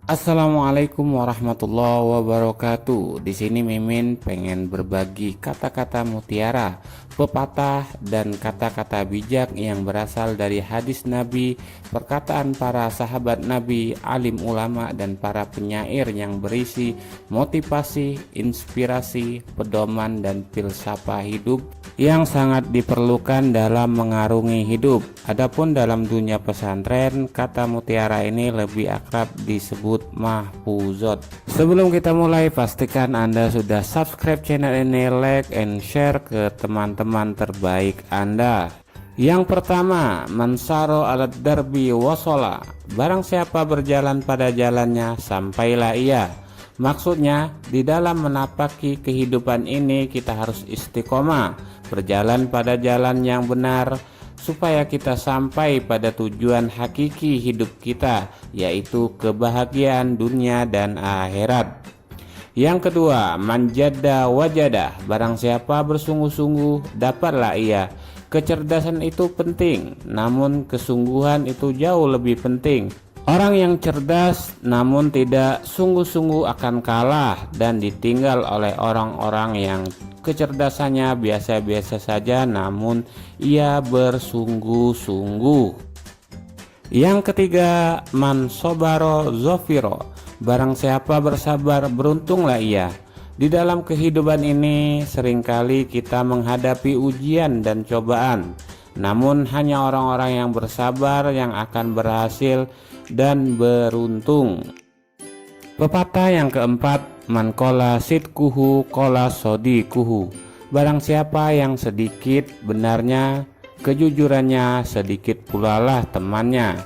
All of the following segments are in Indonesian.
Assalamualaikum warahmatullahi wabarakatuh. Di sini Mimin pengen berbagi kata-kata mutiara, pepatah dan kata-kata bijak yang berasal dari hadis Nabi, perkataan para sahabat Nabi, alim ulama dan para penyair yang berisi motivasi, inspirasi, pedoman dan filsafat hidup yang sangat diperlukan dalam mengarungi hidup. Adapun dalam dunia pesantren, kata mutiara ini lebih akrab disebut mahfuzot. Sebelum kita mulai, pastikan Anda sudah subscribe channel ini, like and share ke teman-teman terbaik Anda. Yang pertama, mansaro alat darbi wasola. Barang siapa berjalan pada jalannya, sampailah ia. Maksudnya, di dalam menapaki kehidupan ini kita harus istiqomah, berjalan pada jalan yang benar, supaya kita sampai pada tujuan hakiki hidup kita, yaitu kebahagiaan dunia dan akhirat. Yang kedua, manjada wajadah. Barang siapa bersungguh-sungguh, dapatlah ia. Kecerdasan itu penting, namun kesungguhan itu jauh lebih penting. Orang yang cerdas namun tidak sungguh-sungguh akan kalah dan ditinggal oleh orang-orang yang kecerdasannya biasa-biasa saja namun ia bersungguh-sungguh. Yang ketiga, man sobaro zofiro. Barang siapa bersabar, beruntunglah ia. Di dalam kehidupan ini seringkali kita menghadapi ujian dan cobaan, namun hanya orang-orang yang bersabar yang akan berhasil dan beruntung. Pepatah yang keempat, man kola sidkuhu kola sodikuhu. Barang siapa yang sedikit benarnya, kejujurannya, sedikit pula lah temannya.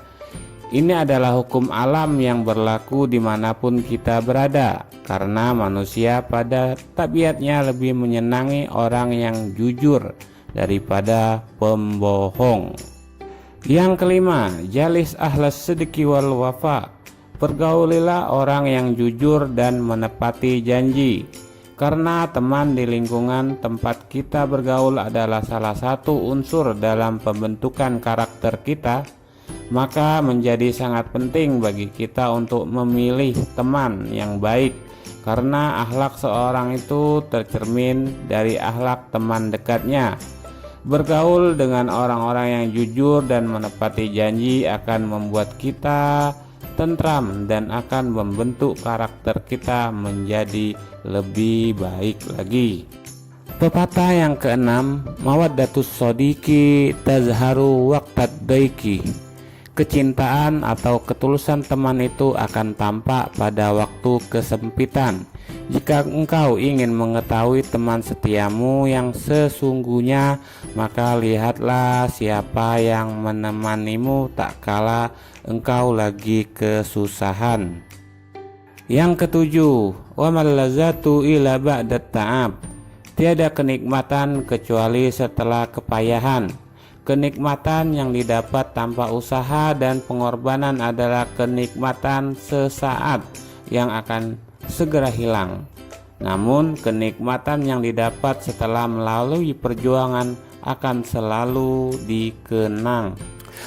Ini adalah hukum alam yang berlaku dimanapun kita berada, karena manusia pada tabiatnya lebih menyenangi orang yang jujur daripada pembohong. Yang kelima, jalis ahlas sedeki wal wafa. Pergaulilah orang yang jujur dan menepati janji, karena teman di lingkungan tempat kita bergaul adalah salah satu unsur dalam pembentukan karakter kita. Maka menjadi sangat penting bagi kita untuk memilih teman yang baik, karena akhlak seorang itu tercermin dari akhlak teman dekatnya. Bergaul dengan orang-orang yang jujur dan menepati janji akan membuat kita tentram dan akan membentuk karakter kita menjadi lebih baik lagi. Pepatah yang keenam, mawaddatus sodiki tazharu waqtad daiki. Kecintaan atau ketulusan teman itu akan tampak pada waktu kesempitan. Jika engkau ingin mengetahui teman setiamu yang sesungguhnya, maka lihatlah siapa yang menemanimu tak kala engkau lagi kesusahan. Yang ketujuh, wa mal lazatu ila ba'dat ta'ab. Tiada kenikmatan kecuali setelah kepayahan. Kenikmatan yang didapat tanpa usaha dan pengorbanan adalah kenikmatan sesaat yang akan segera hilang. Namun kenikmatan yang didapat setelah melalui perjuangan akan selalu dikenang.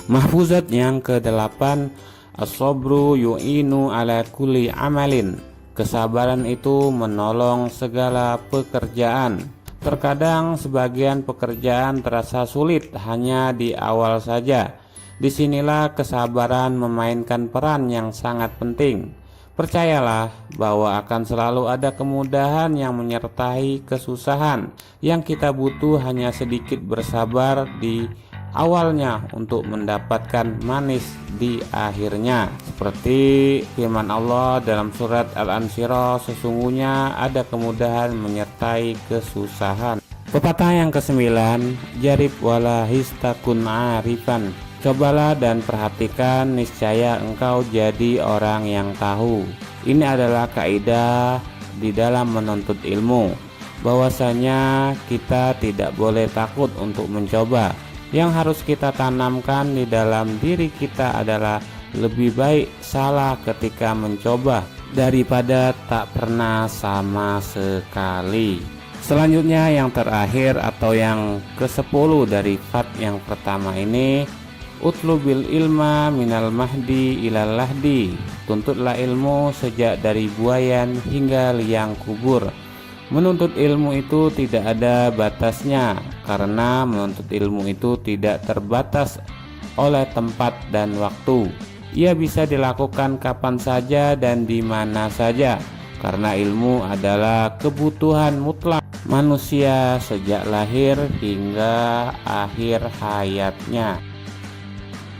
Mahfuzat yang ke-8, as-sabru yu'inu ala kulli amalin. Kesabaran itu menolong segala pekerjaan. Terkadang sebagian pekerjaan terasa sulit hanya di awal saja. Disinilah kesabaran memainkan peran yang sangat penting. Percayalah bahwa akan selalu ada kemudahan yang menyertai kesusahan. Yang kita butuh hanya sedikit bersabar di awalnya untuk mendapatkan manis di akhirnya. Seperti firman Allah dalam surat Al-Ansyirah, sesungguhnya ada kemudahan menyertai kesusahan. Pepatah yang ke-9, jarib wala histakun arifan. Cobalah dan perhatikan, niscaya engkau jadi orang yang tahu. Ini adalah kaidah di dalam menuntut ilmu, bahwasanya kita tidak boleh takut untuk mencoba. Yang harus kita tanamkan di dalam diri kita adalah lebih baik salah ketika mencoba daripada tak pernah sama sekali. Selanjutnya yang terakhir atau yang ke-10 dari fat yang pertama ini, utlubil ilma minal mahdi ilal lahdi. Tuntutlah ilmu sejak dari buayan hingga liang kubur. Menuntut ilmu itu tidak ada batasnya, karena menuntut ilmu itu tidak terbatas oleh tempat dan waktu. Ia bisa dilakukan kapan saja dan di mana saja, karena ilmu adalah kebutuhan mutlak manusia sejak lahir hingga akhir hayatnya.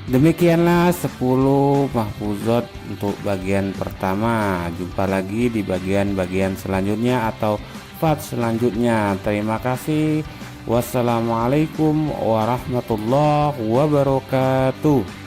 Demikianlah 10 mahfuzat untuk bagian pertama. Jumpa lagi di bagian-bagian selanjutnya atau part selanjutnya. Terima kasih. Wassalamualaikum warahmatullahi wabarakatuh.